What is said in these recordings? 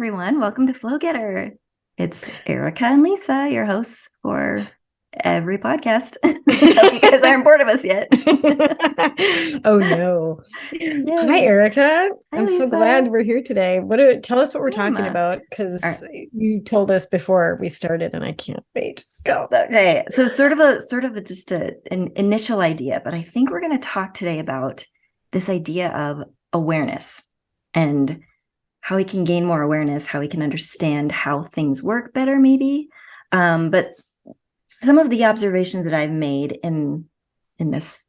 everyone. Welcome to Flow Getter. It's Erica and Lisa, your hosts for every podcast. Hope you guys aren't bored of us yet. Oh no. Hi, Yay. Erica. Hi, I'm so Lisa. glad we're here today. Tell us what we're talking All about because right. you told us before we started and I can't wait. Go. Okay. So it's sort of just an initial idea, but I think we're going to talk today about this idea of awareness and how we can gain more awareness, how we can understand how things work better, maybe. But some of the observations that I've made in this,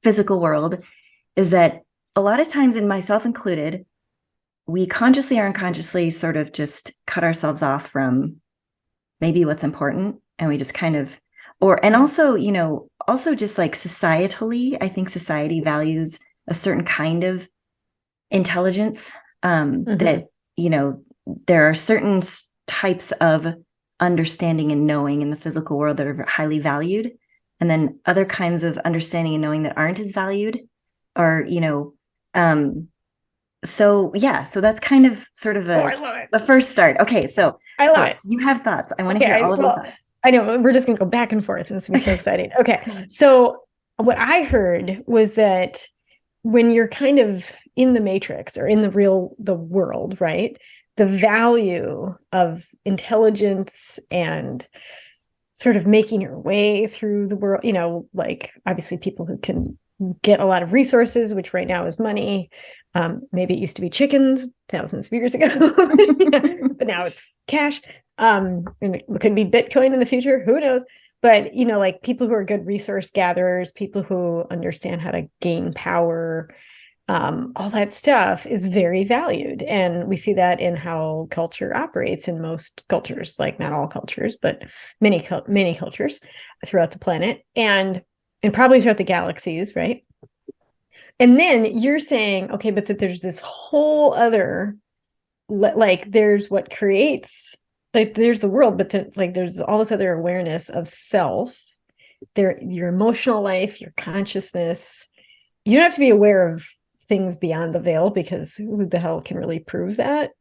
physical world is that a lot of times, and myself included, we consciously or unconsciously sort of just cut ourselves off from maybe what's important, and we just kind of, and also, also just like societally, I think society values a certain kind of intelligence, Mhm. that there are certain types of understanding and knowing in the physical world that are highly valued, and then other kinds of understanding and knowing that aren't as valued, or um so that's kind of sort of Oh, I love it. the first start. Okay, so I love it. thoughts. You have thoughts. I want to Okay, hear all of your well, thoughts. I know we're just gonna go back and forth and it's gonna be so Okay. exciting. Okay, so what I heard was that when you're kind of in the matrix or in the world, right? The value of intelligence and sort of making your way through the world, like obviously people who can get a lot of resources, which right now is money. Maybe it used to be chickens thousands of years ago, but now it's cash. And it could be Bitcoin in the future, who knows? But like people who are good resource gatherers, people who understand how to gain power, all that stuff is very valued. And we see that in how culture operates in most cultures, like not all cultures, but many cultures throughout the planet and probably throughout the galaxies, right? And then you're saying, okay, but that there's this whole other, like there's what creates, like there's the world, but then, like there's all this other awareness of self, there, your emotional life, your consciousness. You don't have to be aware of things beyond the veil because who the hell can really prove that?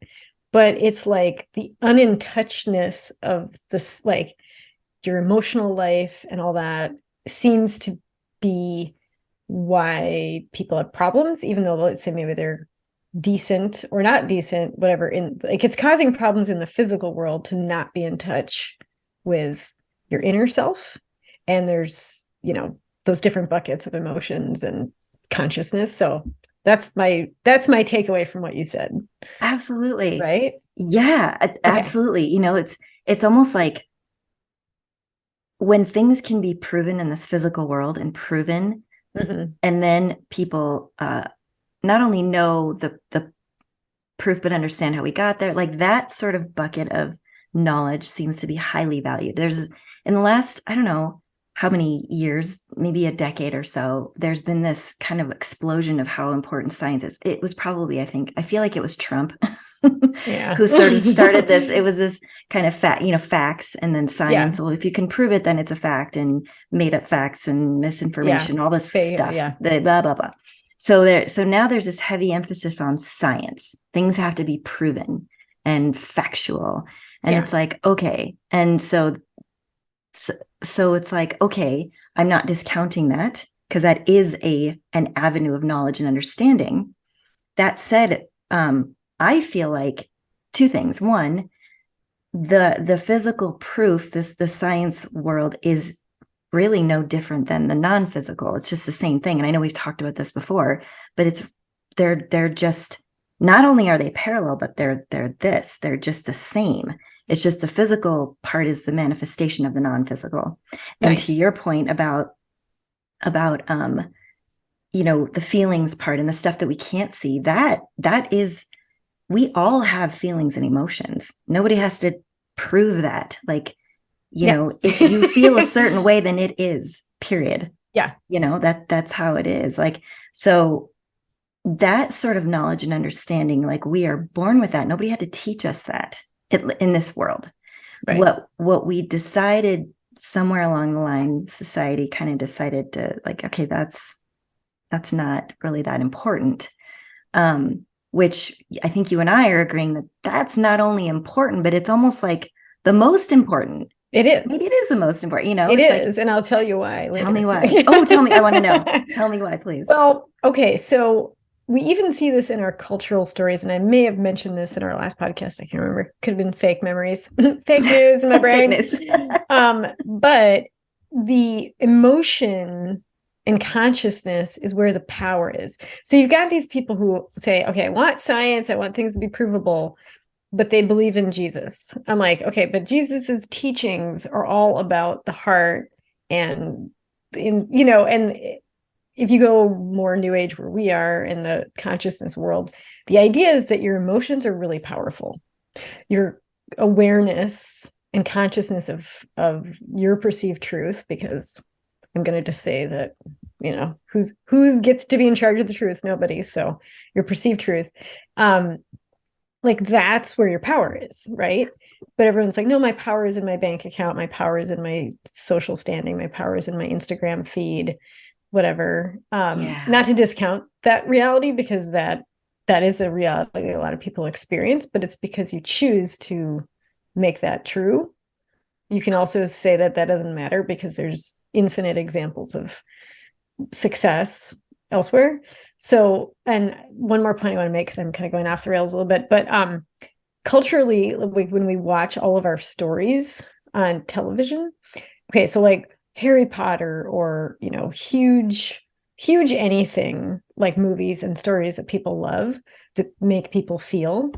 But it's like the unintouchedness of this, like your emotional life and all that seems to be why people have problems, even though let's say maybe they're decent or not decent, whatever. In like it's causing problems in the physical world to not be in touch with your inner self. And there's, those different buckets of emotions and consciousness. So that's my takeaway from what you said. Absolutely. Right? Yeah, Okay. absolutely. It's almost like when things can be proven in this physical world and proven, Mm-hmm. and then people not only know the proof but understand how we got there, like that sort of bucket of knowledge seems to be highly valued. There's in the last, I don't know how many years, maybe a decade or so, there's been this kind of explosion of how important science is. It was probably, I feel like it was Trump Yeah. who sort of started this. It was this kind of facts and then Yeah. science. Well, if you can prove it, then it's a fact, and made up facts and Yeah. misinformation, all this stuff, Yeah. the blah, blah, blah. So now there's this heavy emphasis on science. Things have to be proven and factual. And Yeah. it's like, okay. And so, so it's like, okay, I'm not discounting that because that is an avenue of knowledge and understanding. That said, I feel like two things. One, the physical proof, the science world is really no different than the non-physical. It's just the same thing. And I know we've talked about this before, but they're just, not only are they parallel, but they're just the same. It's just the physical part is the manifestation of the non-physical. And to Nice. your point about the feelings part and the stuff that we can't see, that is, we all have feelings and emotions. Nobody has to prove that. Like, Yeah. if you feel a certain way, then it is, period. Yeah. That's how it is. Like, so that sort of knowledge and understanding, like we are born with that. Nobody had to teach us that in this world. Right. What we decided somewhere along the line, society kind of decided to, like, okay, that's not really that important. which I think you and I are agreeing that that's not only important, but it's almost like the most important. It is. Maybe it is the most important, It it's is, and I'll tell you why later. Tell me why. Oh, tell me. I want to know. Tell me why, please. Well, okay, so we even see this in our cultural stories, and I may have mentioned this in our last podcast. I can't remember. Could have been fake memories, fake news in my brain. But the emotion and consciousness is where the power is. So you've got these people who say, okay, I want science, I want things to be provable, but they believe in Jesus. I'm like, okay, but Jesus's teachings are all about the heart and and if you go more new age where we are in the consciousness world, the idea is that your emotions are really powerful. Your awareness and consciousness of your perceived truth, because I'm going to just say that, who's gets to be in charge of the truth? Nobody. So your perceived truth, like that's where your power is, right? But everyone's like, no, my power is in my bank account, my power is in my social standing, my power is in my Instagram feed, whatever. Not to discount that reality, because that is a reality a lot of people experience, but it's because you choose to make that true. You can also say that doesn't matter because there's infinite examples of success elsewhere. So, and one more point I want to make, because I'm kind of going off the rails a little bit, but culturally, when we watch all of our stories on television, okay, so like Harry Potter or, huge anything like movies and stories that people love, that make people feel,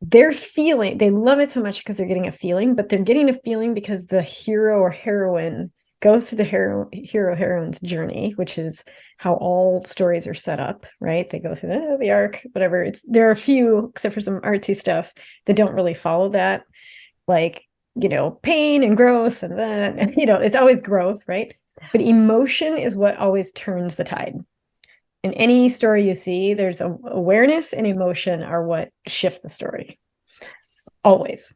they're feeling, they love it so much because they're getting a feeling, but they're getting a feeling because the hero or heroine goes through the heroine's journey, which is how all stories are set up, right? They go through the arc, whatever. There are a few, except for some artsy stuff, that don't really follow that, like, pain and growth, and then, it's always growth, right? But emotion is what always turns the tide. In any story you see, there's awareness and emotion are what shift the story. Always.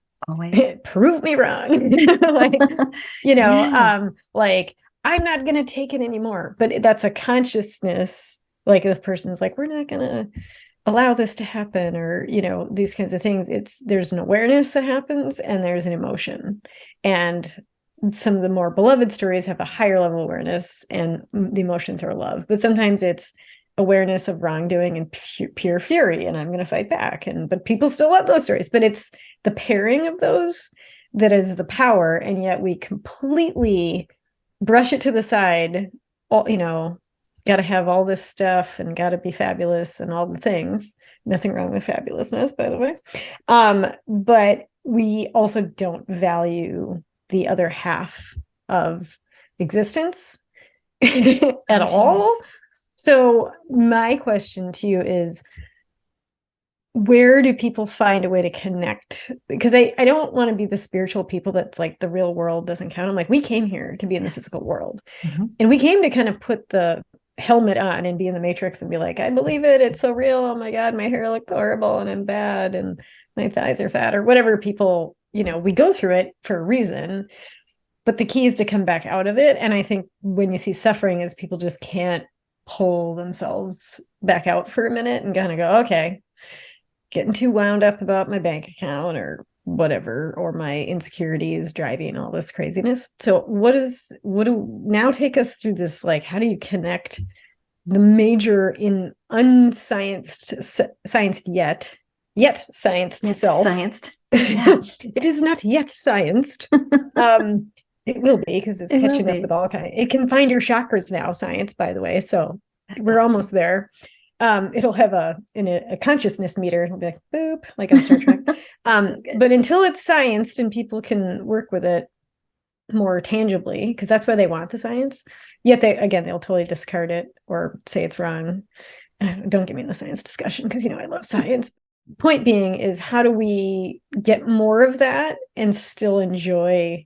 Prove me wrong. Like, yes. Like, I'm not going to take it anymore. But that's a consciousness. Like, if the person's like, we're not going to allow this to happen, or, these kinds of things. There's an awareness that happens, and there's an emotion. And some of the more beloved stories have a higher level awareness, and the emotions are love. But sometimes it's awareness of wrongdoing and pure fury, and I'm going to fight back. But people still love those stories. But it's the pairing of those that is the power, and yet we completely brush it to the side. Got to have all this stuff and got to be fabulous and all the things. Nothing wrong with fabulousness, by the way. But we also don't value the other half of existence at all. So my question to you is, where do people find a way to connect? Because I don't want to be the spiritual people that's like, the real world doesn't count. I'm like, we came here to be in the physical world. Mm-hmm. And we came to kind of put the helmet on and be in the matrix and be like, I believe it. It's so real. Oh my God, my hair looks horrible and I'm bad and my thighs are fat, or whatever people, we go through it for a reason. But the key is to come back out of it. And I think when you see suffering is people just can't pull themselves back out for a minute and kind of go, okay, getting too wound up about my bank account or whatever, or my insecurities driving all this craziness. So now take us through this, like, how do you connect the major in unscienced, scienced yet scienced it's self? Scienced. Yeah. It is not yet scienced. It will be, because it's catching up with all kinds. It can find your chakras now, science, by the way. So we're almost there. It'll have a consciousness meter. It'll be like boop, like on Star Trek. But until it's scienced and people can work with it more tangibly, because that's why they want the science. Yet they'll totally discard it or say it's wrong. Don't get me in the science discussion, because I love science. Point being is, how do we get more of that and still enjoy,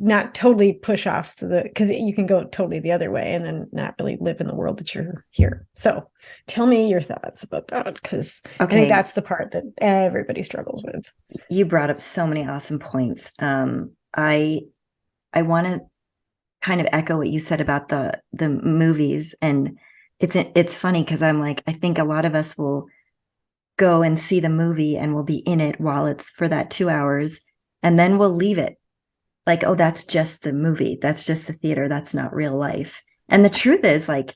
not totally push off because you can go totally the other way and then not really live in the world that you're here. So tell me your thoughts about that, because I think that's the part that everybody struggles with. You brought up so many awesome points. I want to kind of echo what you said about the movies, and it's funny because I'm like, I think a lot of us will go and see the movie and we'll be in it while it's for that 2 hours, and then we'll leave it like, oh, that's just the movie. That's just the theater. That's not real life. And the truth is, like,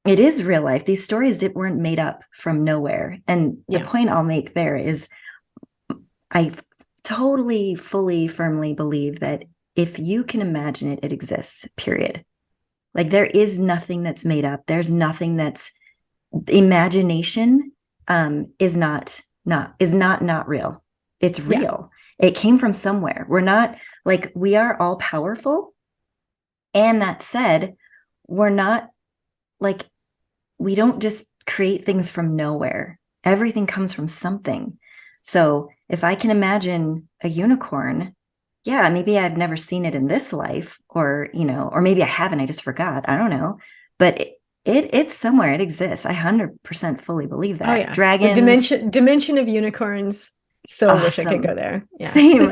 it is real life. These stories weren't made up from nowhere. And the point I'll make there is I totally, fully, firmly believe that if you can imagine it, it exists, period. Like there is nothing that's made up. There's nothing that's imagination is not real. It's real. It came from somewhere. We're not like we are all powerful. And that said, we're not like we don't just create things from nowhere. Everything comes from something. So if I can imagine a unicorn, yeah, maybe I've never seen it in this life, or or maybe I haven't, I just forgot. I don't know. But it's somewhere, it exists. I 100% fully believe that. Oh yeah. Dragons. The dimension of unicorns. So awesome. Wish I could go there. Yeah. Same.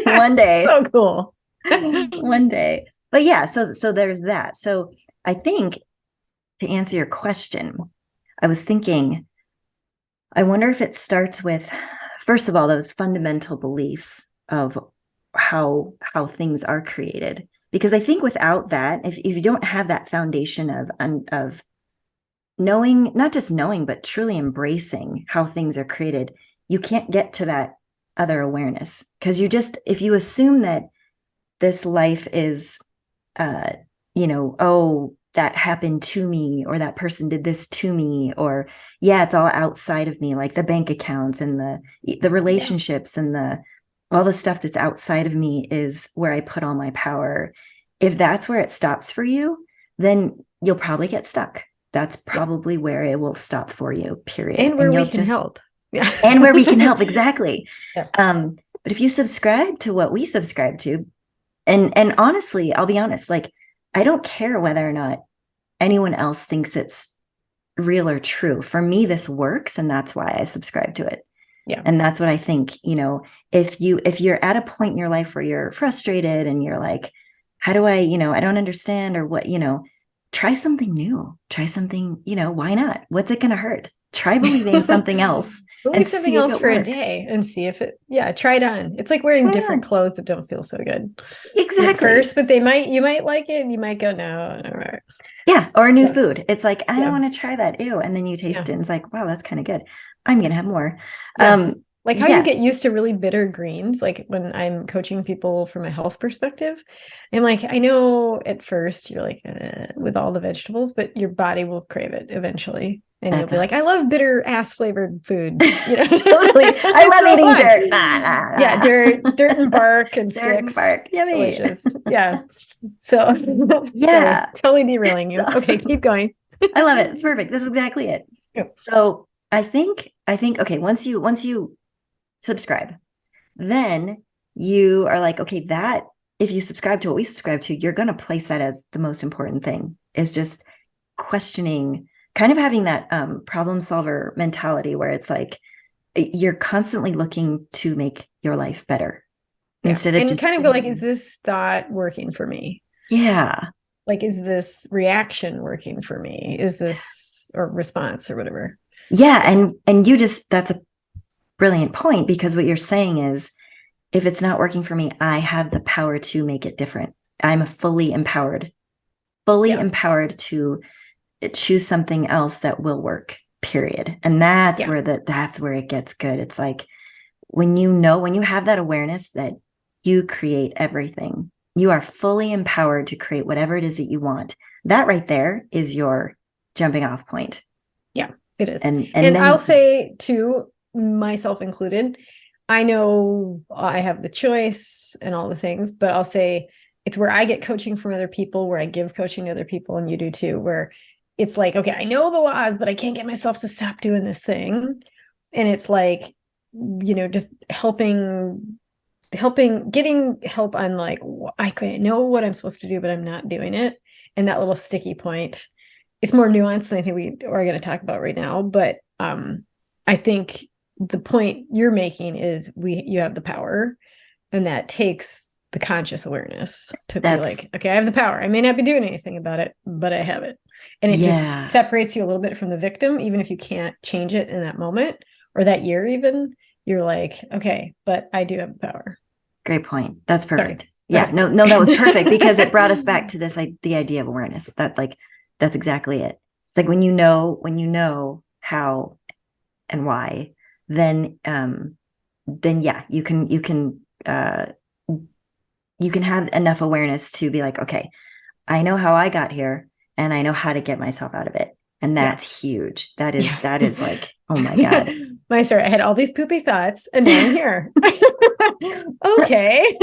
One day. So cool. One day. But yeah, so there's that. So I think to answer your question, I was thinking, I wonder if it starts with, first of all, those fundamental beliefs of how things are created. Because I think without that, if you don't have that foundation of knowing, not just knowing, but truly embracing how things are created, you can't get to that other awareness. Because if you assume that this life is, oh, that happened to me, or that person did this to me, or yeah, it's all outside of me, like the bank accounts and the relationships and all the stuff that's outside of me is where I put all my power. If that's where it stops for you, then you'll probably get stuck. That's probably where it will stop for you, period. And where we can help. Yeah. And where we can help, exactly. Yes. But if you subscribe to what we subscribe to, and honestly, I'll be honest, like, I don't care whether or not anyone else thinks it's real or true. For me, this works, and that's why I subscribe to it. Yeah. And that's what I think, if you're at a point in your life where you're frustrated and you're like, how do I don't understand, or what, try something new, try something, why not? What's it going to hurt? Try believing something else. Believe something else for works. A day and see if try it on. It's like wearing different clothes that don't feel so good. Exactly. At first, but you might like it and you might go, no. Yeah. Or a new food. It's like, I don't want to try that. Ew. And then you taste it and it's like, wow, that's kind of good. I'm going to have more. Like how you get used to really bitter greens. Like when I'm coaching people from a health perspective, and like, I know at first you're like with all the vegetables, but your body will crave it eventually. And you'll be like, I love bitter ass flavored food. Totally. I love eating dirt. Yeah, dirt and bark and sticks. And bark. Yummy. Delicious. Yeah. So yeah. Totally derailing you. Awesome. Okay, keep going. I love it. It's perfect. This is exactly it. Yep. So I think, okay, once you subscribe, then you are like, okay, that if you subscribe to what we subscribe to, you're going to place that as the most important thing, is just questioning, kind of having that problem solver mentality where it's like you're constantly looking to make your life better instead of just kind of go like, is this thought working for me? Yeah. Like, is this reaction working for me? Is this or response or whatever? Yeah. And that's a brilliant point, because what you're saying is, if it's not working for me, I have the power to make it different. I'm fully empowered to choose something else that will work, period. And that's where it gets good. It's like when you have that awareness that you create everything, you are fully empowered to create whatever it is that you want. That right there is your jumping off point. Yeah, it is. And then, I'll say too, myself included, I know I have the choice and all the things, but I'll say it's where I get coaching from other people, where I give coaching to other people, and you do too, where it's like, okay, I know the laws, but I can't get myself to stop doing this thing. And it's like, just getting help on like, I know what I'm supposed to do, but I'm not doing it. And that little sticky point, it's more nuanced than I think we are going to talk about right now. But I think the point you're making is you have the power, and that takes the conscious awareness to be like, okay, I have the power. I may not be doing anything about it, but I have it. And it just Yeah. separates you a little bit from the victim, even if you can't change it in that moment or that year, even. You're like, okay, but I do have power. Great point. That's Sorry. perfect. Yeah, Okay. no, that was perfect because it brought us back to this, the idea of awareness. That's exactly it. It's like when you know how and why, then yeah, you can have enough awareness to be like, okay, I know how I got here and I know how to get myself out of it. And Yeah. that's huge. Yeah. That is like, oh my God. My story. I had all these poopy thoughts and now I'm here. Okay.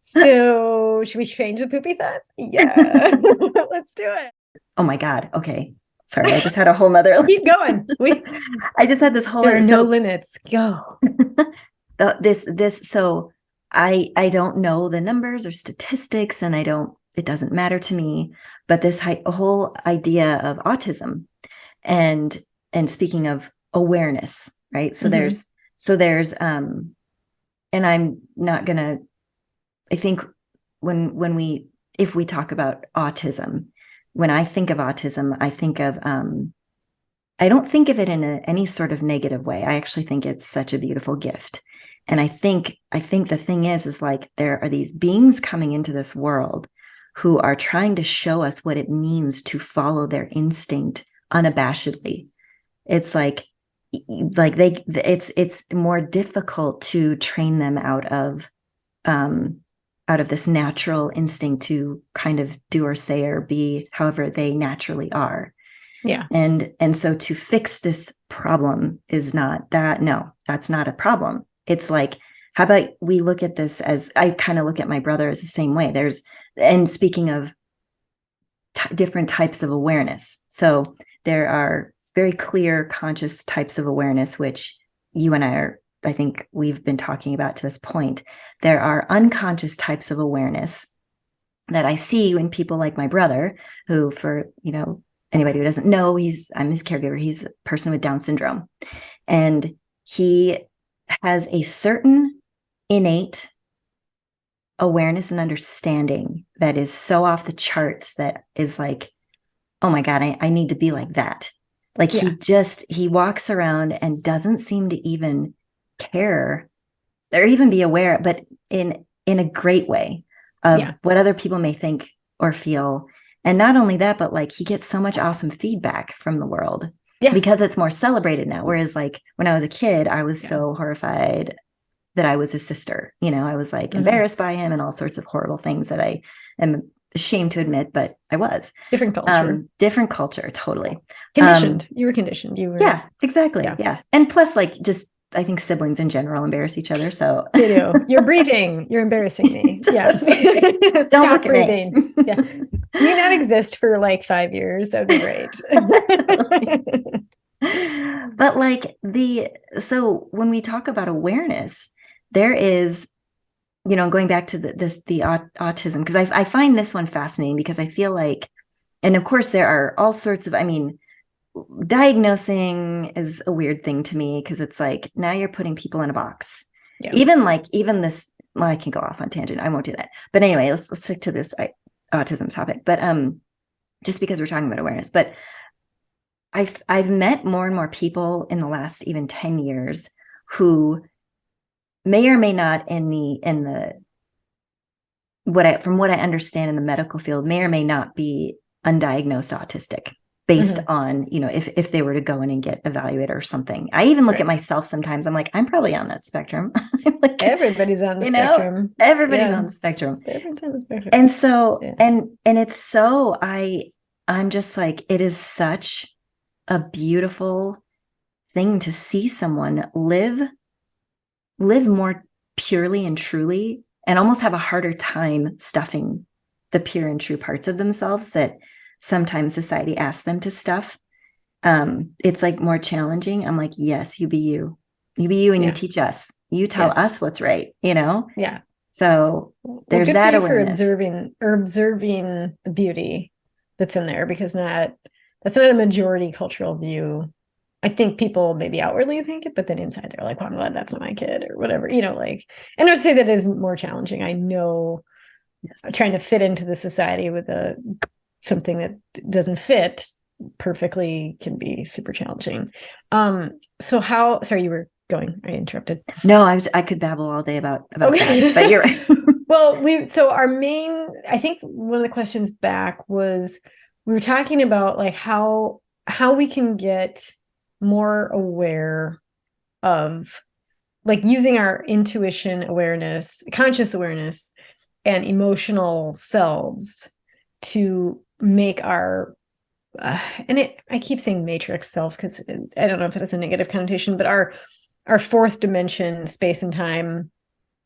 So should we change the poopy thoughts? Yeah. Let's do it. Oh my God. Okay. Sorry, I just had a whole nother. Keep going. I just had this whole. There are no limits. Go. So I don't know the numbers or statistics, and it doesn't matter to me. But this whole idea of autism, and speaking of awareness, right? So there's and I'm not gonna. I think if we talk about autism, when I think of autism, I think of I don't think of it in any sort of negative way. I actually think it's such a beautiful gift. And I think the thing is like there are these beings coming into this world who are trying to show us what it means to follow their instinct unabashedly. It's like it's more difficult to train them out of this natural instinct to kind of do or say or be however they naturally are. Yeah. And so to fix this problem is not that, no, that's not a problem. It's like, how about we look at this as, I kind of look at my brother as the same way. And speaking of different types of awareness. So there are very clear conscious types of awareness, which you and I think we've been talking about to this point. There are unconscious types of awareness that I see when people like my brother, who, for, anybody who doesn't know, I'm his caregiver. He's a person with Down syndrome. And he has a certain innate awareness and understanding that is so off the charts that is like, oh my God, I need to be like that. Like he walks around and doesn't seem to even care or even be aware, but in a great way of what other people may think or feel. And not only that, but like he gets so much awesome feedback from the world because it's more celebrated now. Whereas like when I was a kid, I was so horrified that I was his sister. I was like embarrassed by him and all sorts of horrible things that I am ashamed to admit, but I was. Different culture, totally. Conditioned. You were conditioned. Yeah, exactly. Yeah. And plus like just, I think siblings in general embarrass each other. So they do. You're breathing. You're embarrassing me. Yeah. Don't look breathing. At me. Yeah. Can you not exist for like 5 years? That would be great. But like so when we talk about awareness, there is, going back to the autism, because I find this one fascinating because I feel like, and of course there are all sorts of, diagnosing is a weird thing to me because it's like now you're putting people in a box. Even this, well, I can go off on tangent. I won't do that. But anyway, let's stick to this autism topic. But just because we're talking about awareness, but I've met more and more people in the last even 10 years who may or may not from what I understand in the medical field, may or may not be undiagnosed autistic based on, if they were to go in and get evaluated or something. I even look at myself sometimes. I'm like, I'm probably on that spectrum. Like, everybody's on the spectrum. Everybody's on the spectrum. Everybody's on the spectrum. And so, and it's so, I'm just like, it is such a beautiful thing to see someone live more purely and truly, and almost have a harder time stuffing the pure and true parts of themselves that sometimes society asks them to stuff. It's like more challenging. I'm like, yes, you be you, and you teach us, you tell us what's right, Yeah. So there's that awareness for observing the beauty that's in there, because that's not a majority cultural view. I think people maybe outwardly think it, but then inside they're like, well, I'm glad that's not my kid or whatever, and I would say that is more challenging. I know trying to fit into the society with a something that doesn't fit perfectly can be super challenging. So how, sorry, you were going, I interrupted. No, I could babble all day about Okay. that, but you're right. Well, so our main, I think one of the questions back was we were talking about like how we can get more aware of like using our intuition awareness, conscious awareness, and emotional selves to make our I keep saying matrix self because I don't know if that has a negative connotation, but our fourth dimension space and time,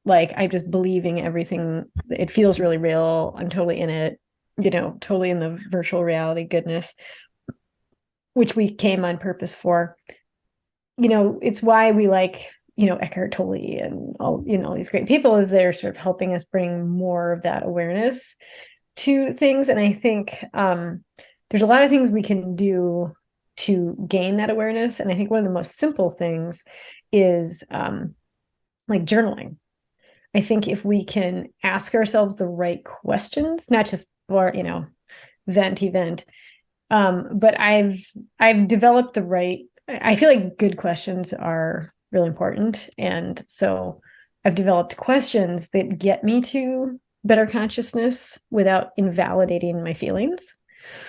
like I'm just believing everything. It feels really real. I'm totally in it, totally in the virtual reality goodness, which we came on purpose for. It's why we like, Eckhart Tolle and all these great people, is they're sort of helping us bring more of that awareness to things. And I think there's a lot of things we can do to gain that awareness. And I think one of the most simple things is like journaling. I think if we can ask ourselves the right questions, not just for, vent event, but I've developed the right, I feel like good questions are really important. And so I've developed questions that get me to better consciousness without invalidating my feelings.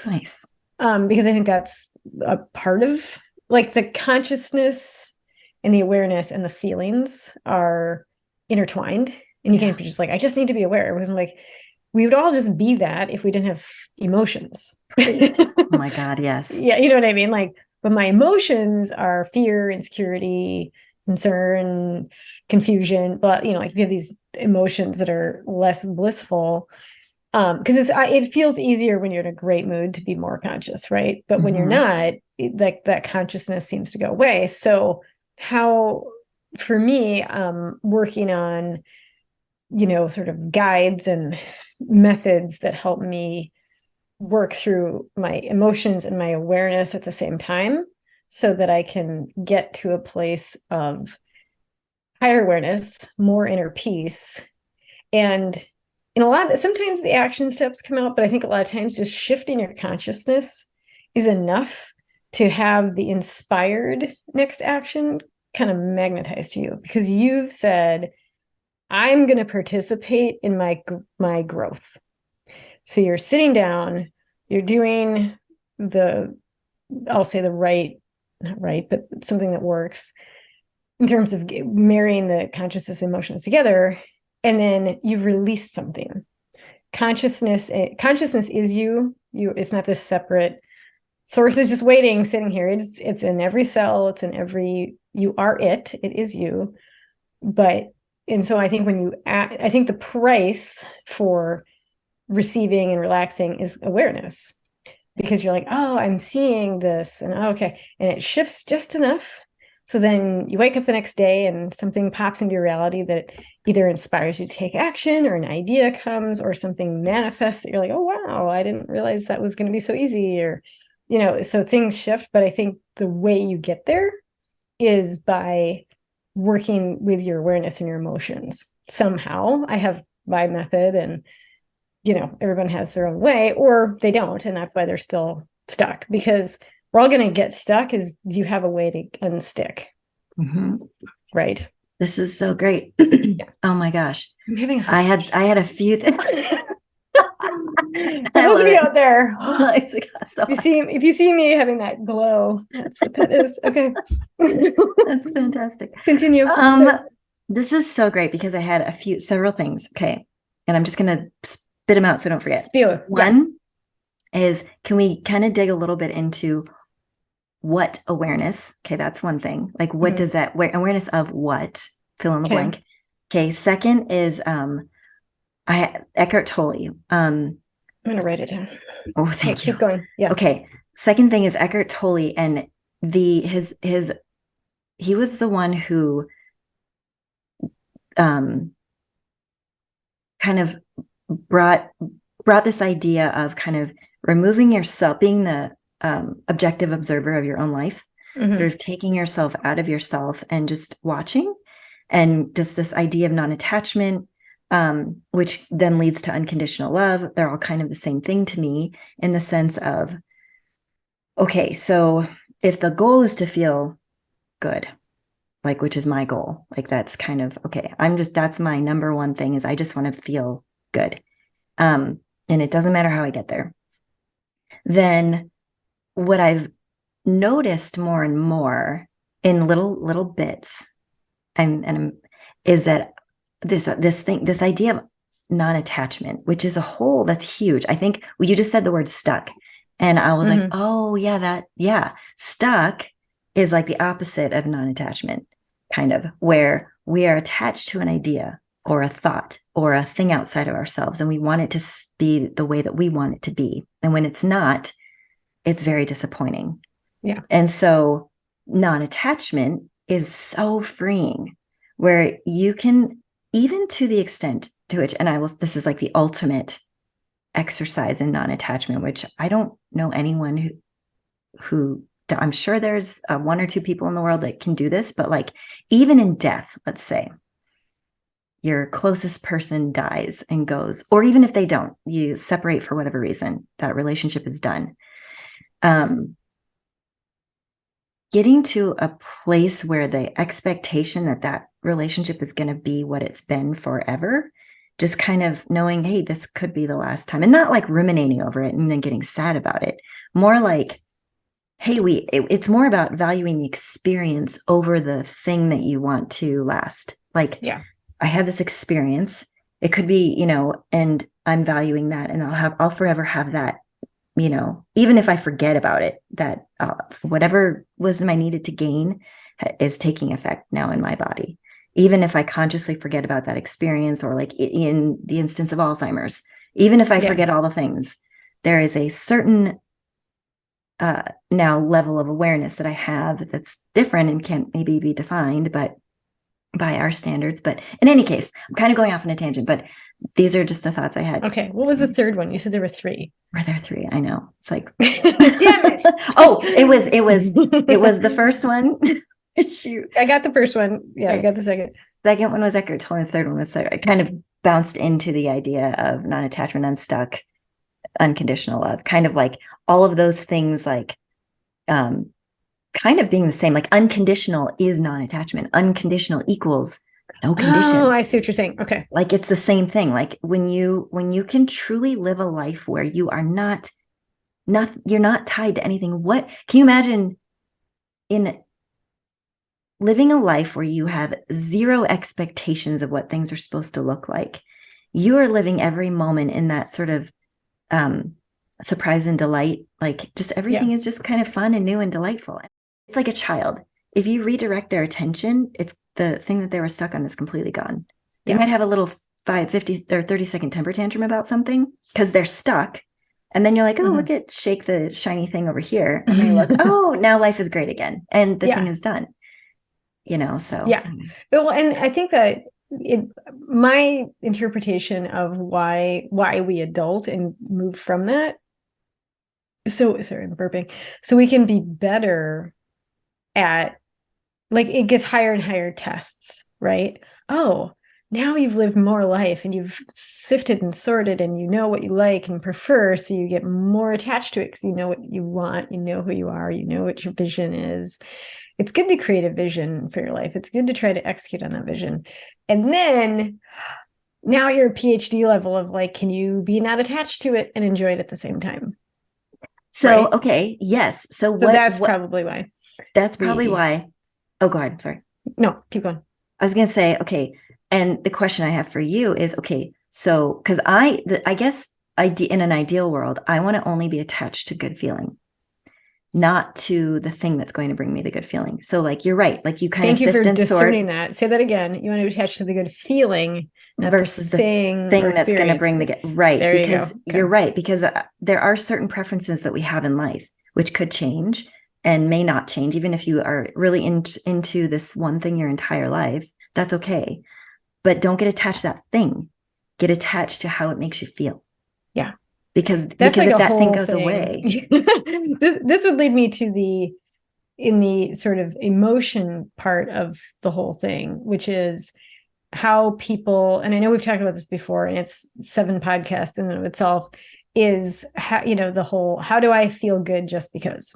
Nice. Because I think that's a part of like the consciousness and the awareness and the feelings are intertwined. And you can't be just like, I just need to be aware. Because I'm like, we would all just be that if we didn't have emotions. Oh my God, yes. Yeah, you know what I mean? Like, but my emotions are fear, insecurity, concern, confusion. But like if you have these emotions that are less blissful, because it feels easier when you're in a great mood to be more conscious, right? But when you're not, like that consciousness seems to go away. So how, for me, working on, sort of guides and methods that help me work through my emotions and my awareness at the same time so that I can get to a place of higher awareness, more inner peace. And sometimes the action steps come out, but I think a lot of times just shifting your consciousness is enough to have the inspired next action kind of magnetized to you, because you've said, I'm going to participate in my growth. So you're sitting down, you're doing I'll say the right, not right, but something that works in terms of marrying the consciousness and emotions together. And then you've released something. Consciousness is you. It's not this separate source is just waiting, sitting here. It's in every cell. It's in every, you are it. It is you. And so I think I think the price for receiving and relaxing is awareness, because you're like, oh, I'm seeing this, and okay, and it shifts just enough. So then you wake up the next day and something pops into your reality that either inspires you to take action, or an idea comes, or something manifests that you're like, oh, wow, I didn't realize that was going to be so easy, or, so things shift. But I think the way you get there is by working with your awareness and your emotions. Somehow I have my method, and everyone has their own way, or they don't, and that's why they're still stuck, because we're all going to get stuck. Is, do you have a way to unstick? Right. This is so great. Oh my gosh. I'm having I had a few things. For those of you out there, if you see me having that glow, that's what that is. Okay. That's fantastic. Continue. This is so great because I had several things. Okay. And I'm just gonna spit them out so don't forget. One is, can we kind of dig a little bit into what awareness? Okay, that's one thing. Like, what does that awareness of what? Fill in the blank. Okay. Second is Eckhart Tolle. I'm gonna write it down. Oh, thank you. Keep going. Yeah. Okay. Second thing is Eckhart Tolle, and he was the one who kind of brought this idea of kind of removing yourself, being the objective observer of your own life, sort of taking yourself out of yourself and just watching, and just this idea of non-attachment, which then leads to unconditional love. They're all kind of the same thing to me in the sense of, okay, so if the goal is to feel good, like, which is my goal, like that's kind of, okay, that's my number one thing is I just want to feel good. And it doesn't matter how I get there. Then what I've noticed more and more in little bits is that this idea of non-attachment, which is a whole that's huge. I think you just said the word stuck, and I was like, oh yeah, stuck is like the opposite of non-attachment, kind of, where we are attached to an idea or a thought or a thing outside of ourselves, and we want it to be the way that we want it to be, and when it's not, it's very disappointing. Yeah. And so non-attachment is so freeing, where you can, even to the extent to which, this is like the ultimate exercise in non-attachment, which I don't know anyone who I'm sure there's one or two people in the world that can do this, but like even in death, let's say your closest person dies and goes, or even if they don't, you separate for whatever reason, that relationship is done. Getting to a place where the expectation that relationship is going to be what it's been forever, just kind of knowing, hey, this could be the last time, and not like ruminating over it and then getting sad about it. More like, hey, it's more about valuing the experience over the thing that you want to last. Like, yeah, I had this experience. It could be, and I'm valuing that, and I'll forever have that. Even if I forget about it, that whatever wisdom I needed to gain is taking effect now in my body. Even if I consciously forget about that experience, or like in the instance of Alzheimer's, even if I forget all the things, there is a certain now level of awareness that I have that's different and can't maybe be defined, but by our standards. But in any case, I'm kind of going off on a tangent, but these are just the thoughts I had. Okay. What was the third one? You said there were three. Were there three? I know. It's like, damn it. Oh, it was the first one. Shoot. I got the first one. Yeah, I got the second. Second one was Eckhart Tolle. The third one was, so I kind of bounced into the idea of non-attachment, unstuck, unconditional love, kind of like all of those things, like kind of being the same. Like unconditional is non-attachment. Unconditional equals no conditions. Oh, I see what you're saying. Okay. Like it's the same thing. Like when you can truly live a life where you are you're not tied to anything. What can you imagine in living a life where you have zero expectations of what things are supposed to look like? You are living every moment in that sort of surprise and delight. Like just everything is just kind of fun and new and delightful. It's like a child. If you redirect their attention, it's the thing that they were stuck on is completely gone. They might have a little 50 or 30-second temper tantrum about something because they're stuck. And then you're like, oh, look at shake the shiny thing over here. And they look, oh, now life is great again. And the thing is done. So. Yeah. Well, and I think that my interpretation of why we adult and move from that. So sorry, I'm burping. So we can be better at, like, it gets higher and higher tests, right? Oh, now you've lived more life and you've sifted and sorted and you know what you like and prefer. So you get more attached to it because you know what you want, you know who you are, you know what your vision is. It's good to create a vision for your life. It's good to try to execute on that vision. And then now you're a PhD level of like, can you be not attached to it and enjoy it at the same time? So, right? Okay. Yes. So that's probably why. That's probably why. Oh, go ahead. Sorry. No, keep going. I was going to say, okay. And the question I have for you is, okay, so, because I guess in an ideal world, I want to only be attached to good feeling, not to the thing that's going to bring me the good feeling. So like, you're right. Like you kind of sift and sort. Thank you for discerning that. Say that again. You want to be attached to the good feeling versus the thing that's going to bring the good. Right. There because you go. You're right. Because there are certain preferences that we have in life, which could change and may not change. Even if you are really into this one thing your entire life, that's okay. But don't get attached to that thing. Get attached to how it makes you feel. Yeah. Because if that thing goes away. this would lead me to in the sort of emotion part of the whole thing, which is how people, and I know we've talked about this before, and it's 7 podcasts in and of itself, is how, the whole, how do I feel good just because?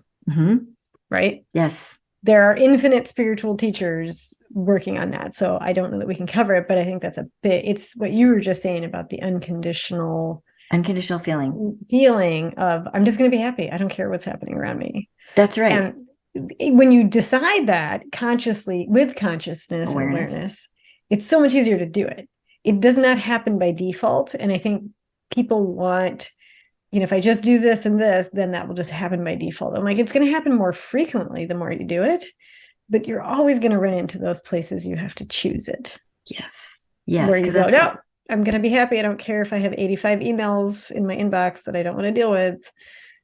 Right? Yes. There are infinite spiritual teachers working on that. So I don't know that we can cover it, but I think that's it's what you were just saying about the unconditional feeling of, I'm just going to be happy. I don't care what's happening around me. That's right. And when you decide that consciously with consciousness and awareness, it's so much easier to do it. It does not happen by default. And I think people want, if I just do this and this, then that will just happen by default. I'm like, it's going to happen more frequently the more you do it, but you're always going to run into those places you have to choose it. Yes. Where you go, no, I'm going to be happy. I don't care if I have 85 emails in my inbox that I don't want to deal with.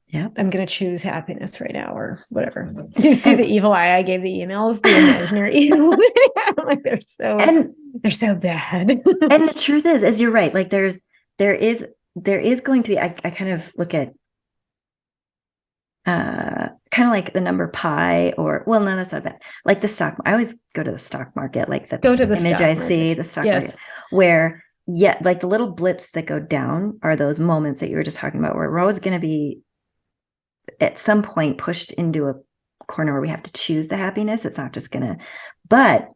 Yeah, I'm going to choose happiness right now or whatever. Did you see the evil eye I gave the emails? The imaginary evil. Like they're so bad. And the truth is you're right. Like there is going to be, I kind of look at kind of like the number pi, or, well, no, that's not bad. Like the stock. I always go to the stock market, like the image I see, the stock market, where like the little blips that go down are those moments that you were just talking about, where we're always going to be at some point pushed into a corner where we have to choose the happiness. It's not just gonna, but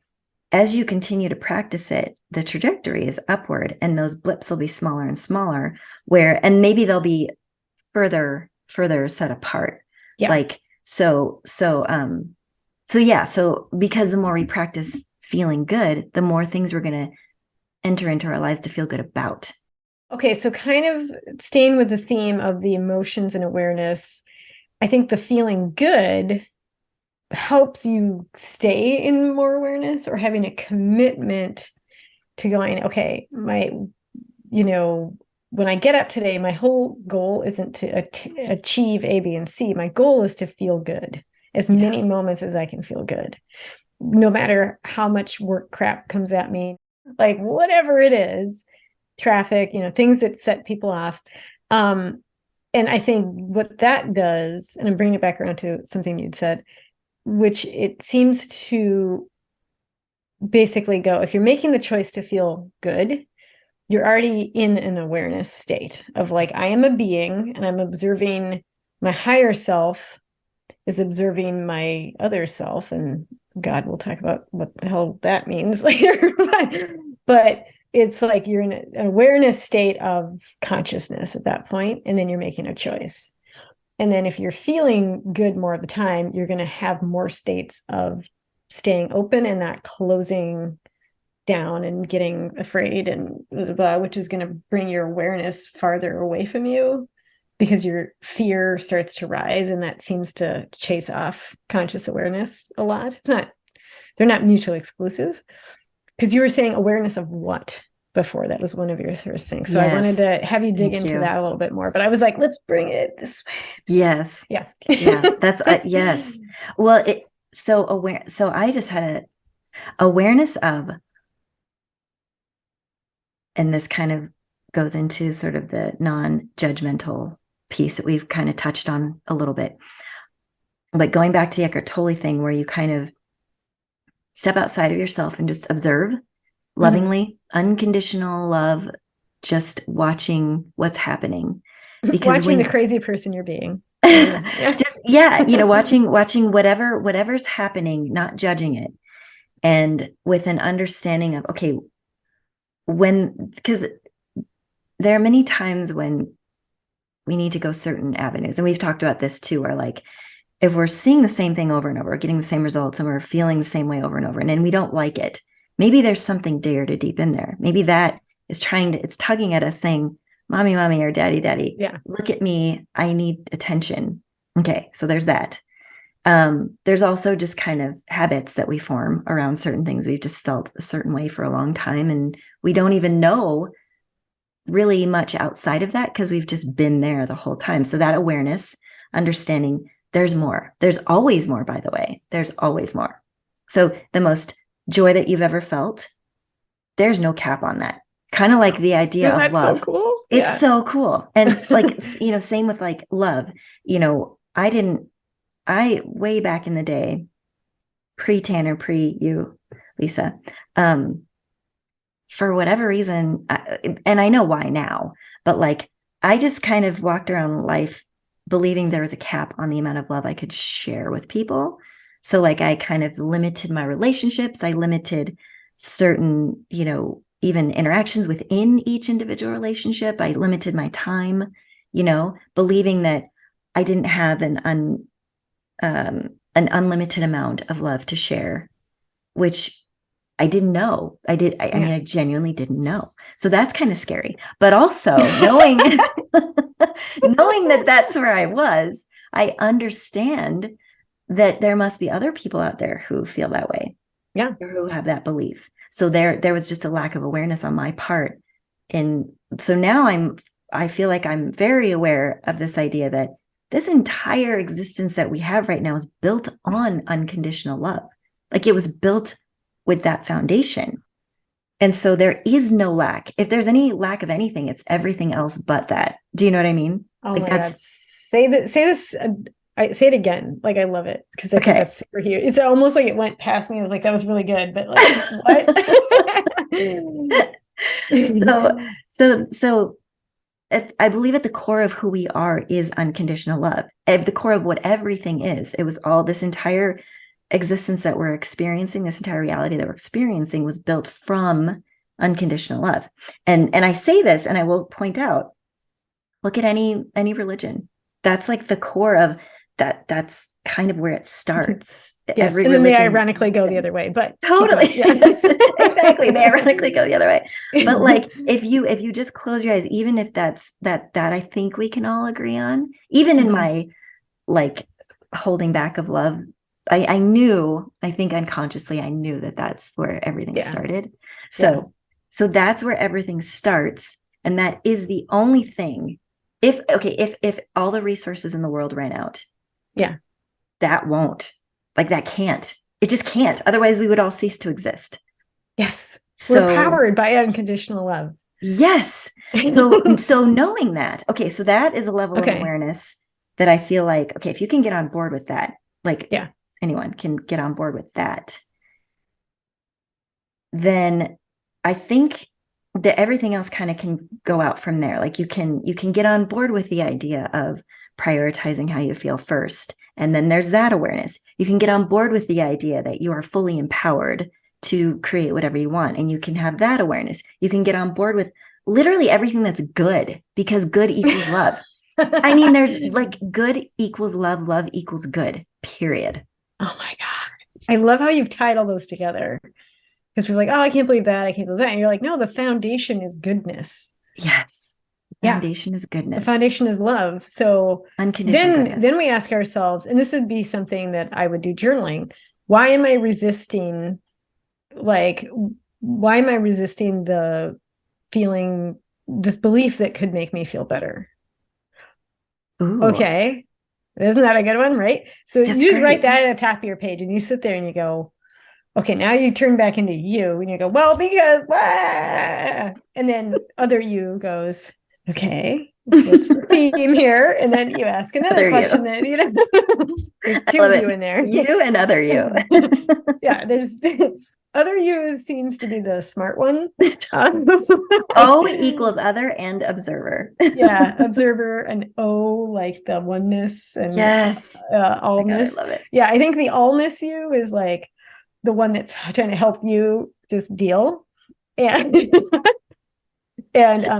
as you continue to practice it, the trajectory is upward, and those blips will be smaller and smaller, and maybe they'll be further set apart. Yeah. Like, so yeah. So because the more we practice feeling good, the more things we're going to enter into our lives to feel good about. Okay. So kind of staying with the theme of the emotions and awareness, I think the feeling good helps you stay in more awareness, or having a commitment to going, okay, when I get up today, my whole goal isn't to achieve A, B, and C. My goal is to feel good, as many moments as I can feel good, no matter how much work crap comes at me, like whatever it is, traffic, things that set people off. And I think what that does, and I'm bringing it back around to something you'd said, which it seems to basically go, if you're making the choice to feel good, you're already in an awareness state of like, I am a being and I'm observing, my higher self is observing my other self. And God, we'll talk about what the hell that means later. But it's like you're in an awareness state of consciousness at that point, and then you're making a choice. And then if you're feeling good more of the time, you're going to have more states of staying open and not closing down and getting afraid, and which is going to bring your awareness farther away from you, because your fear starts to rise, and that seems to chase off conscious awareness a lot. They're not mutually exclusive. Because you were saying awareness of what before? That was one of your first things. So I wanted to have you dig into that a little bit more, but I was like, let's bring it this way. Yes. Yeah. That's yes. Well, so I just had a awareness of, and this kind of goes into sort of the non-judgmental piece that we've kind of touched on a little bit. But going back to the Eckhart Tolle thing, where you kind of step outside of yourself and just observe lovingly, unconditional love, just watching what's happening. Because watching the crazy person you're being. Watching whatever's happening, not judging it. And with an understanding of, okay, because there are many times when we need to go certain avenues. And we've talked about this too, where like, if we're seeing the same thing over and over, getting the same results, and we're feeling the same way over and over, and then we don't like it, maybe there's something dire to deep in there. Maybe that is it's tugging at us saying, mommy, mommy, or daddy, daddy, look at me. I need attention. Okay. So there's that. There's also just kind of habits that we form around certain things. We've just felt a certain way for a long time, and we don't even know really much outside of that, because we've just been there the whole time. So that awareness, understanding, there's more. There's always more, by the way. There's always more. So the most joy that you've ever felt, there's no cap on that. Kind of like the idea of love. So cool. It's so cool. And it's like, same with like love. I way back in the day, pre-Tanner, pre you, Lisa, for whatever reason, and I know why now, but like I just kind of walked around life believing there was a cap on the amount of love I could share with people. So like I kind of limited my relationships. I limited certain, even interactions within each individual relationship. I limited my time, believing that I didn't have an unlimited amount of love to share, which I didn't know. I mean, I genuinely didn't know. So that's kind of scary. But also knowing knowing that that's where I was, I understand that there must be other people out there who feel that way. Yeah. Or who have that belief. So there was just a lack of awareness on my part. And so now I feel like I'm very aware of this idea that this entire existence that we have right now is built on unconditional love. Like it was built with that foundation. And so there is no lack. If there's any lack of anything, it's everything else but that. Do you know what I mean? Oh like my God. Say this. I say it again. Like I love it because I think that's super huge. It's almost like it went past me. I was like, that was really good, but like what? so I believe at the core of who we are is unconditional love. At the core of what everything is, it was all this entire existence that we're experiencing, this entire reality that we're experiencing was built from unconditional love. And I say this, and I will point out, look at any religion. That's like the core of that. That's kind of where it starts. Yes, every and then religion, they ironically go the other way, but totally. Yes, exactly. They ironically go the other way. But like if you just close your eyes, even if that's that I think we can all agree on, even in my like holding back of love, I knew, I think unconsciously, I knew that that's where everything started. So that's where everything starts. And that is the only thing. If all the resources in the world ran out, that won't, like that can't. It just can't. Otherwise, we would all cease to exist. Yes. So we're powered by unconditional love. Yes. So knowing that, okay, so that is a level of awareness that I feel like, okay, if you can get on board with that, like anyone can get on board with that, then I think that everything else kind of can go out from there. Like you can get on board with the idea of prioritizing how you feel first. And then there's that awareness. You can get on board with the idea that you are fully empowered to create whatever you want. And you can have that awareness. You can get on board with literally everything that's good, because good equals love. I mean, there's like good equals love, love equals good, period. Oh my God. I love how you've tied all those together. Because we're like, oh, I can't believe that. I can't believe that. And you're like, no, the foundation is goodness. Yes. Foundation is goodness. The foundation is love. So then we ask ourselves, and this would be something that I would do journaling. Why am I resisting? Like, why am I resisting the feeling, this belief that could make me feel better? Ooh. Okay. Isn't that a good one? Right. So you just write that at the top of your page and you sit there and you go, okay, now you turn back into you and you go, well, because, and then other you goes, okay, what's the theme here? And then you ask another question. Then there's two of you in there. You and other you. Yeah, there's other you seems to be the smart one. O equals other and observer. Observer, and O like the oneness and allness. Oh God, I love it. Yeah, I think the allness you is like the one that's trying to help you just deal. And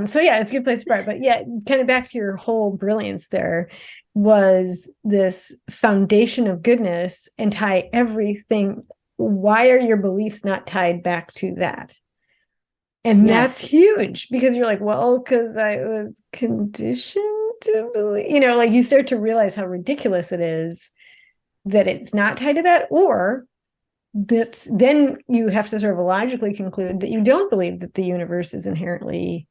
so it's a good place to start. But kind of back to your whole brilliance, there was this foundation of goodness, and tie everything. Why are your beliefs not tied back to that? And that's huge, because you're like, well, because I was conditioned to believe, like you start to realize how ridiculous it is that it's not tied to that, or then you have to sort of logically conclude that you don't believe that the universe is inherently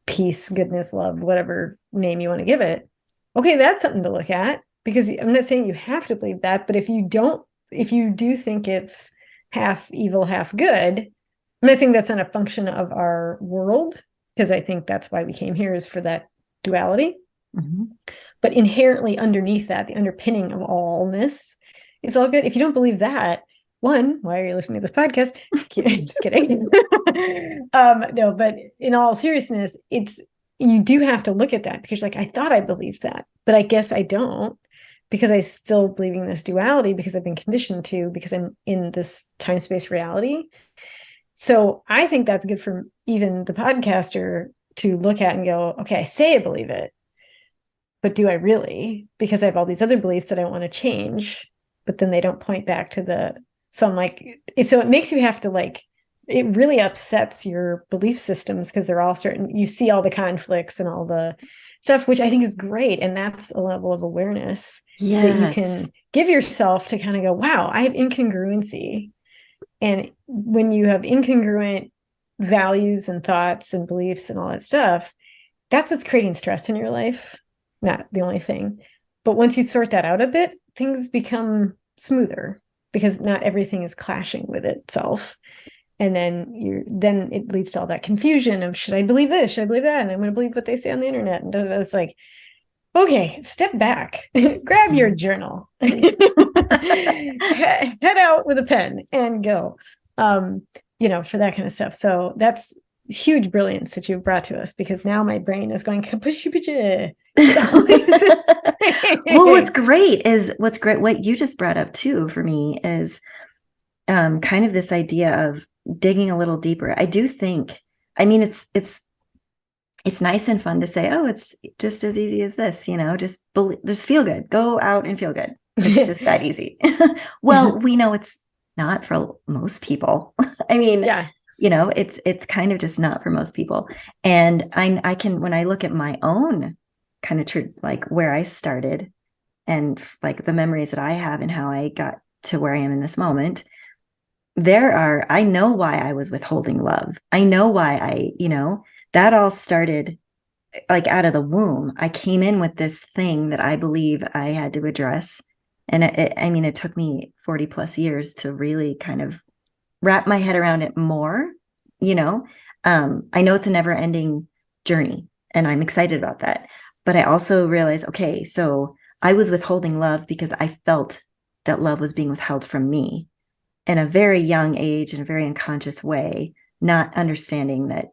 peace, goodness, love, whatever name you want to give it. Okay, that's something to look at, because I'm not saying you have to believe that, but if you do think it's half evil, half good, I'm not saying that's not a function of our world, because I think that's why we came here, is for that duality. Mm-hmm. But inherently underneath that, the underpinning of allness, it's all good. If you don't believe that, one, why are you listening to this podcast? I'm just kidding. No, but in all seriousness, you do have to look at that because like, I thought I believed that, but I guess I don't because I still believe in this duality because I've been conditioned to, because I'm in this time-space reality. So I think that's good for even the podcaster to look at and go, okay, I say I believe it, but do I really? Because I have all these other beliefs that I want to change, but then they don't point back to so I'm like, so it makes you have to like, it really upsets your belief systems because they're all certain, you see all the conflicts and all the stuff, which I think is great. And that's a level of awareness that you can Yes. give yourself to kind of go, wow, I have incongruency. And when you have incongruent values and thoughts and beliefs and all that stuff, that's what's creating stress in your life. Not the only thing. But once you sort that out a bit, things become smoother because not everything is clashing with itself. And then it leads to all that confusion of, should I believe this? Should I believe that? And I'm going to believe what they say on the internet. And it's like, okay, step back, grab your journal, head out with a pen and go, for that kind of stuff. So that's huge brilliance that you've brought to us, because now my brain is going, Well, what you just brought up too for me is kind of this idea of digging a little deeper. I do think, I mean, it's nice and fun to say, oh, it's just as easy as this, just feel good, go out and feel good. It's just that easy. Well, we know it's not for most people. I mean, yeah, it's kind of just not for most people. And I can, when I look at my own kind of like where I started and like the memories that I have and how I got to where I am in this moment, I know why I was withholding love. I know why that all started like out of the womb. I came in with this thing that I believe I had to address. And it took me 40 plus years to really kind of wrap my head around it more, I know it's a never ending journey and I'm excited about that. But I also realized, okay, so I was withholding love because I felt that love was being withheld from me in a very young age, in a very unconscious way, not understanding that,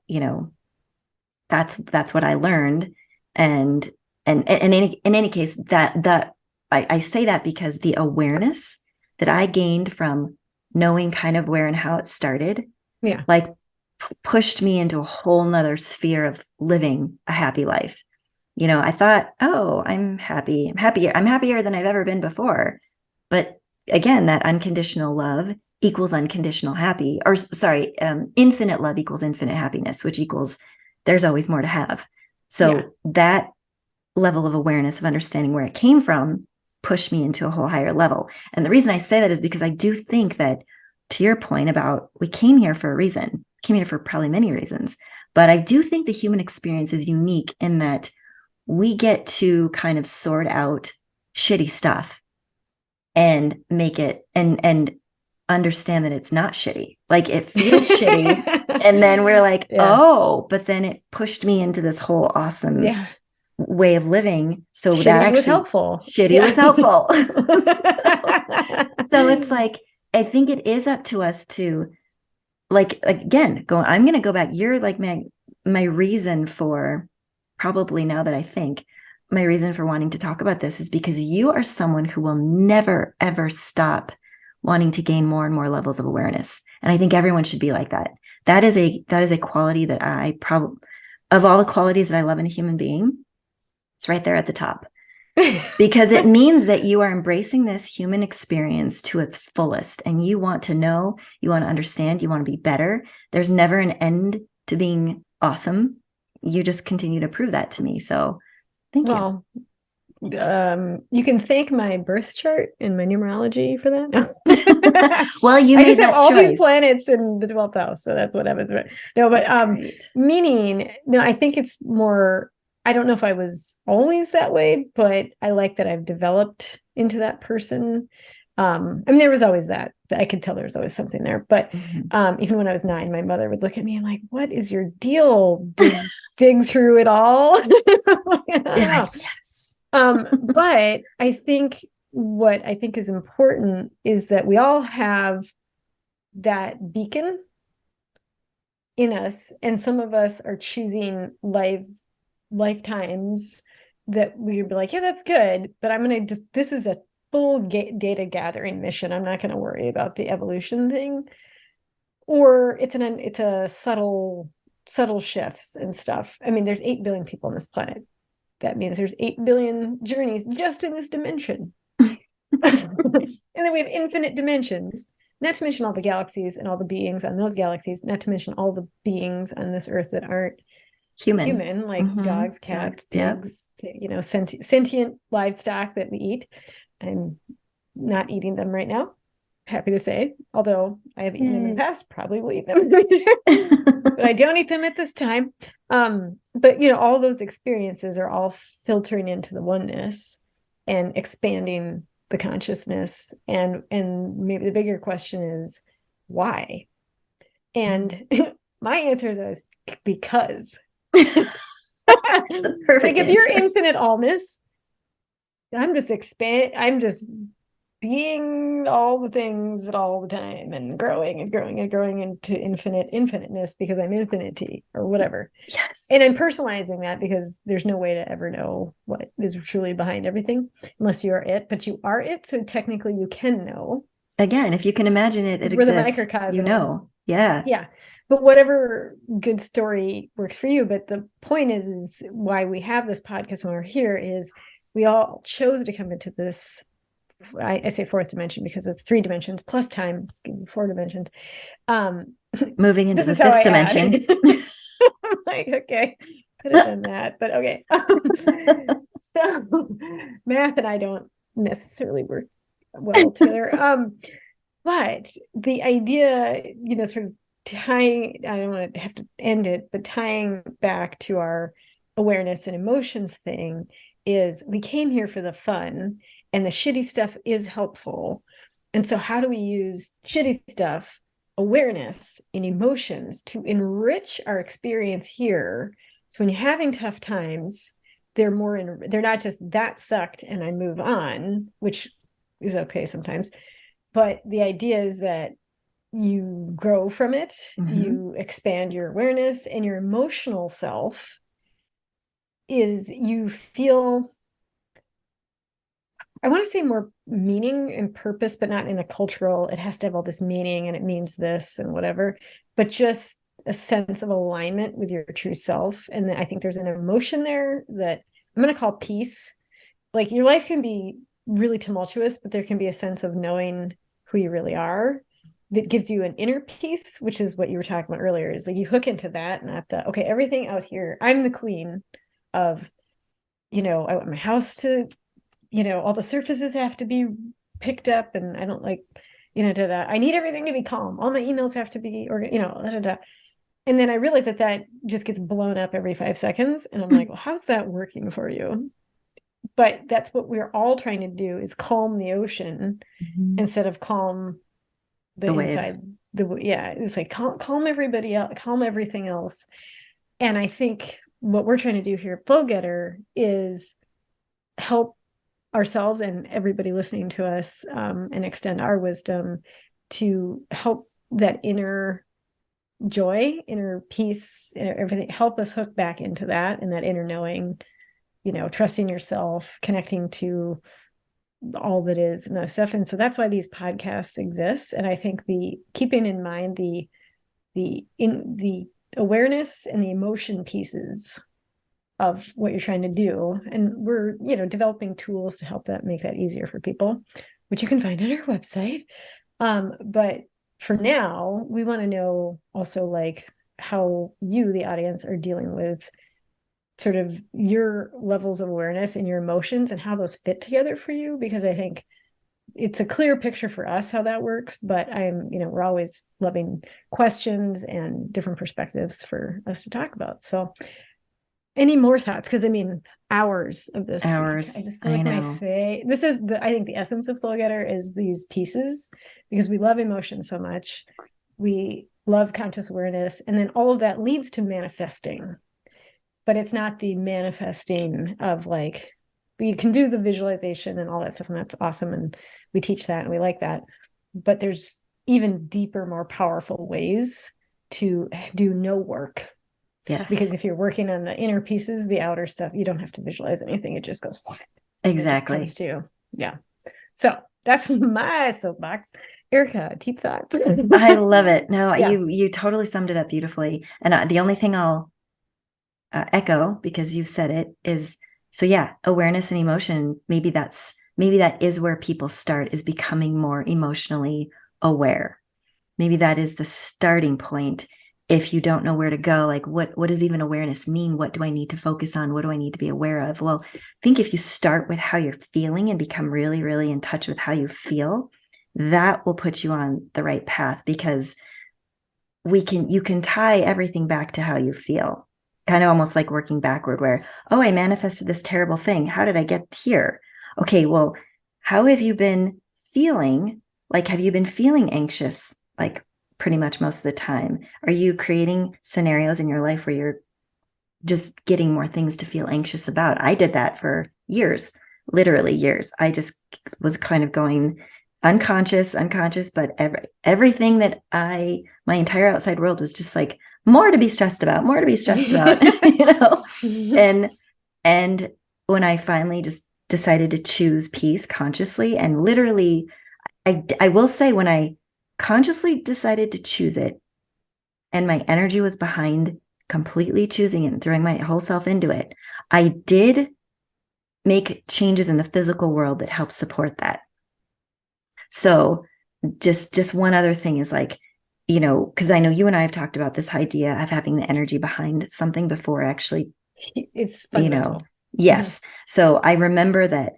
that's what I learned. And in any case, that I say that because the awareness that I gained from knowing kind of where and how it started, yeah, like pushed me into a whole nother sphere of living a happy life. I thought, oh, I'm happy. I'm happier than I've ever been before. But again, that unconditional love equals unconditional infinite love equals infinite happiness, which equals there's always more to have. So that level of awareness of understanding where it came from pushed me into a whole higher level. And the reason I say that is because I do think that, to your point about we came here for a reason, came here for probably many reasons, but I do think the human experience is unique in that we get to kind of sort out shitty stuff and make it and understand that it's not shitty. Like it feels shitty. And then we're like, oh, but then it pushed me into this whole awesome way of living. So shitty that actually was helpful. Shitty was helpful. So it's like, I think it is up to us to like again, I'm going to go back. You're like my reason for, probably now that I think, my reason for wanting to talk about this is because you are someone who will never, ever stop wanting to gain more and more levels of awareness. And I think everyone should be like that. That is a quality that I probably, of all the qualities that I love in a human being, it's right there at the top. Because it means that you are embracing this human experience to its fullest, and you want to know, you want to understand, you want to be better. There's never an end to being awesome. You just continue to prove that to me. So thank you. You can thank my birth chart and my numerology for that. No. Well, you I made just have that all choice. these planets in the 12th house, so that's what happens. No, but meaning, no, I think it's more, I don't know if I was always that way, but I like that I've developed into that person. I mean, there was always that. I could tell there was always something there. But even when I was 9, my mother would look at me and like, what is your deal? Dig through it all. Yes. But I think what I think is important is that we all have that beacon in us, and some of us are choosing lifetimes that we'd be like, yeah, that's good, but I'm going to just, this is a full data gathering mission. I'm not going to worry about the evolution thing. Or it's a subtle shifts and stuff. I mean, there's 8 billion people on this planet. That means there's 8 billion journeys just in this dimension. And then we have infinite dimensions, not to mention all the galaxies and all the beings on those galaxies, not to mention all the beings on this earth that aren't human, like dogs, cats, pigs, sentient livestock that we eat. I'm not eating them right now, happy to say, although I have eaten them in the past, probably will eat them in the future. But I don't eat them at this time. But all those experiences are all filtering into the oneness and expanding the consciousness. And maybe the bigger question is why? And my answer is because. Perfect like if you're infinite allness, I'm just being all the things at all the time and growing and growing and growing into infiniteness because I'm infinity or whatever. Yes. And I'm personalizing that because there's no way to ever know what is truly behind everything unless you are it, but you are it. So technically you can know. Again, if you can imagine it, it exists. We're the microcosm. Yeah. Yeah. But whatever good story works for you. But the point is why we have this podcast when we're here is we all chose to come into this. I say fourth dimension because it's 3 dimensions plus time, 4 dimensions. Moving into the 5th dimension. Like, okay, could have done that, but okay. So math and I don't necessarily work well together. But the idea, sort of tying, I don't want to have to end it, but tying back to our awareness and emotions thing is we came here for the fun and the shitty stuff is helpful. And so how do we use shitty stuff, awareness and emotions to enrich our experience here? So when you're having tough times, they're not just that sucked and I move on, which is okay sometimes. But the idea is that you grow from it, you expand your awareness, and your emotional self is you feel, I want to say more meaning and purpose, but not in a cultural, it has to have all this meaning and it means this and whatever, but just a sense of alignment with your true self. And then I think there's an emotion there that I'm going to call peace. Like your life can be really tumultuous, but there can be a sense of knowing who you really are that gives you an inner peace, which is what you were talking about earlier, is like you hook into that, not the, okay, everything out here, I'm the queen of, I want my house to, all the surfaces have to be picked up and I don't like, I need everything to be calm. All my emails have to be, or, And then I realized that just gets blown up every 5 seconds. And I'm like, well, how's that working for you? But that's what we're all trying to do is calm the ocean instead of calm the inside. It's like calm everybody else, calm everything else. And I think what we're trying to do here at Flow Getter is help ourselves and everybody listening to us and extend our wisdom to help that inner joy, inner peace, everything, help us hook back into that and that inner knowing, trusting yourself, connecting to all that is and that stuff. And so that's why these podcasts exist. And I think keeping in mind the awareness and the emotion pieces of what you're trying to do. And we're, developing tools to help make that easier for people, which you can find on our website. But for now, we want to know also like how you, the audience, are dealing with sort of your levels of awareness and your emotions and how those fit together for you, because I think it's a clear picture for us how that works, but we're always loving questions and different perspectives for us to talk about. So any more thoughts? Because hours of this. Hours. I just like my face. This is I think the essence of Flow Getter is these pieces, because we love emotion so much. We love conscious awareness. And then all of that leads to manifesting. But it's not the manifesting of like, you can do the visualization and all that stuff, and that's awesome. And we teach that and we like that. But there's even deeper, more powerful ways to do no work. Yes. Because if you're working on the inner pieces, the outer stuff, you don't have to visualize anything. It just goes, exactly. It just comes to, yeah. So that's my soapbox. Erica, deep thoughts. I love it. No, Yeah. you totally summed it up beautifully. And the only thing I'll echo, because you've said it, is so yeah, awareness and emotion. Maybe that is where people start, is becoming more emotionally aware. Maybe that is the starting point. If you don't know where to go, like what does even awareness mean? What do I need to focus on? What do I need to be aware of? Well, I think if you start with how you're feeling and become really, really in touch with how you feel, that will put you on the right path, because you can tie everything back to how you feel. Kind of almost like working backward, where, oh, I manifested this terrible thing. How did I get here? Okay, well, how have you been feeling? Like, have you been feeling anxious, like pretty much most of the time? Are you creating scenarios in your life where you're just getting more things to feel anxious about? I did that for years, literally years. I just was kind of going unconscious, but everything that my entire outside world was just like, more to be stressed about, you know? And when I finally just decided to choose peace consciously, and literally, I will say, when I consciously decided to choose it and my energy was behind completely choosing it and throwing my whole self into it, I did make changes in the physical world that help support that. So just one other thing is, like, because I know you and I have talked about this idea of having the energy behind something before actually, it's fundamental. Yes. So I remember that,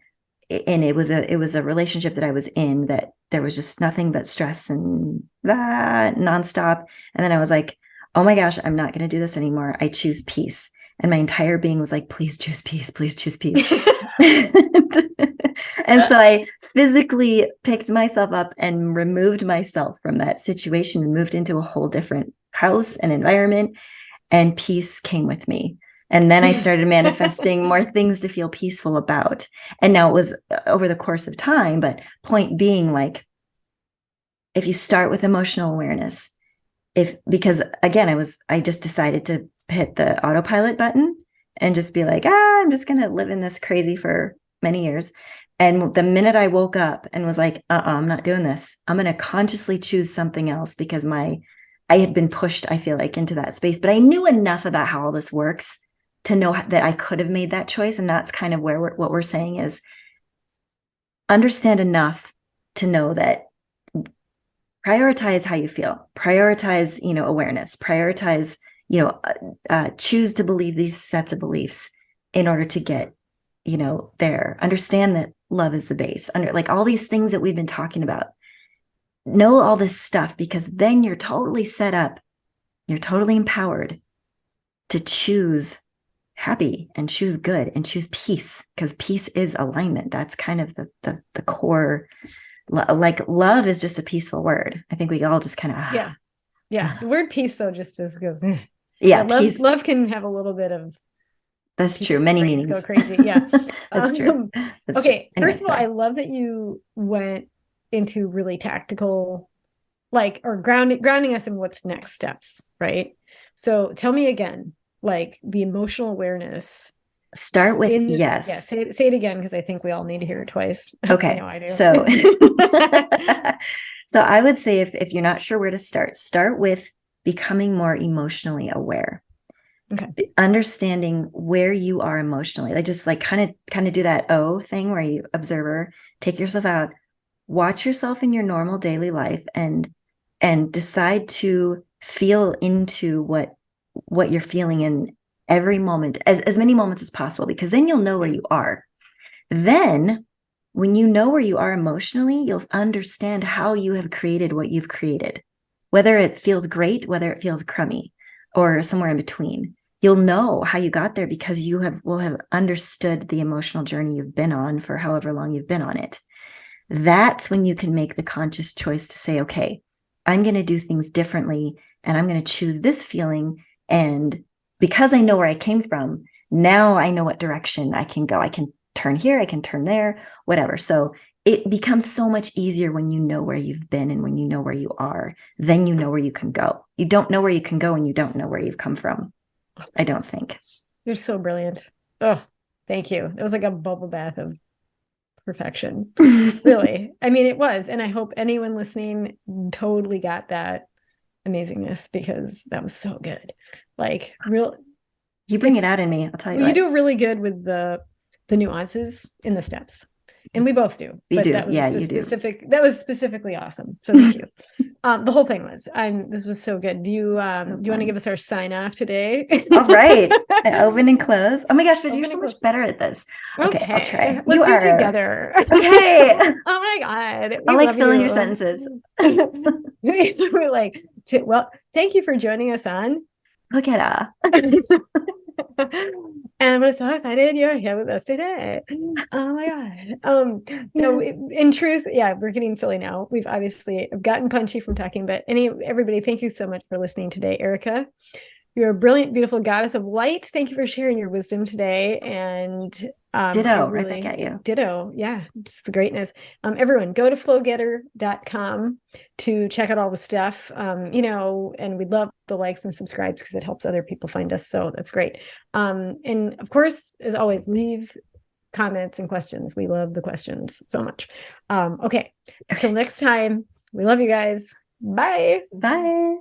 and it was a relationship that I was in, that there was just nothing but stress and that nonstop. And then I was like, oh my gosh, I'm not going to do this anymore. I choose peace. And my entire being was like, please choose peace, please choose peace. And so I physically picked myself up and removed myself from that situation and moved into a whole different house and environment, and peace came with me. And then I started manifesting more things to feel peaceful about. And now it was over the course of time, but point being, like, if you start with emotional awareness, because again, I just decided to hit the autopilot button and just be like, I'm just going to live in this crazy for many years. And the minute I woke up and was like, I'm not doing this, I'm going to consciously choose something else, because I had been pushed, I feel like, into that space. But I knew enough about how all this works to know that I could have made that choice. And that's kind of where what we're saying is, understand enough to know that prioritize how you feel, prioritize, awareness, prioritize, choose to believe these sets of beliefs in order to get, there. Understand that love is the base, like all these things that we've been talking about. Know all this stuff, because then you're totally set up, you're totally empowered to choose happy and choose good and choose peace, because peace is alignment. That's kind of the core. Like, love is just a peaceful word. I think we all just kind of yeah. The word peace, though, just goes yeah. Love can have a little bit of, that's true, many meanings. Go crazy. Yeah. That's true. That's okay. True. Anyway, first of all, I love that you went into really tactical, like, or grounding us in what's next steps, right? So tell me again, like, the emotional awareness. Start with this, yes. Yeah, say it again, because I think we all need to hear it twice. Okay. I know I do. So so I would say, if you're not sure where to start with becoming more emotionally aware. Okay. Understanding where you are emotionally, like, just like kind of do that thing where you observer, take yourself out, watch yourself in your normal daily life, and decide to feel into what you're feeling in every moment, as many moments as possible, because then you'll know where you are. Then when you know where you are emotionally, you'll understand how you have created what you've created, whether it feels great, whether it feels crummy, or somewhere in between. You'll know how you got there, because you will have understood the emotional journey you've been on for however long you've been on it. That's when you can make the conscious choice to say, okay, I'm going to do things differently, and I'm going to choose this feeling. And because I know where I came from, now I know what direction I can go. I can turn here, I can turn there, whatever. So it becomes so much easier when you know where you've been and when you know where you are, then you know where you can go. You don't know where you can go and you don't know where you've come from. I don't think. You're so brilliant. Oh, thank you. It was like a bubble bath of perfection. Really. I mean, it was. And I hope anyone listening totally got that amazingness, because that was so good. Like real You bring it out in me, I'll tell you you what. do really good with the nuances in the steps. And we both do. You But do. that was Yeah, a you do. specific, that was specifically awesome. So thank you. The whole thing was, this was so good. Do you want to give us our sign off today? All right. I open and close. Oh my gosh, but you're so much better at this. Okay, I'll Okay, try. You let's do it are. together. Okay. Oh my God. I We like love filling your you. sentences. We're like, well, thank you for joining us on. Look at And we're so excited you're here with us today. Oh my God. No, Yes. in truth, yeah, we're getting silly now. We've obviously gotten punchy from talking, but everybody, thank you so much for listening today. Erica, you're a brilliant, beautiful goddess of light. Thank you for sharing your wisdom today. And I Ditto, right back really at you. ditto. Yeah, it's the greatness. Everyone go to flowgetter.com to check out all the stuff. And we'd love the likes and subscribes because it helps other people find us. So that's great. And of course, as always, leave comments and questions. We love the questions so much. Okay. Till next time, we love you guys. Bye. Bye.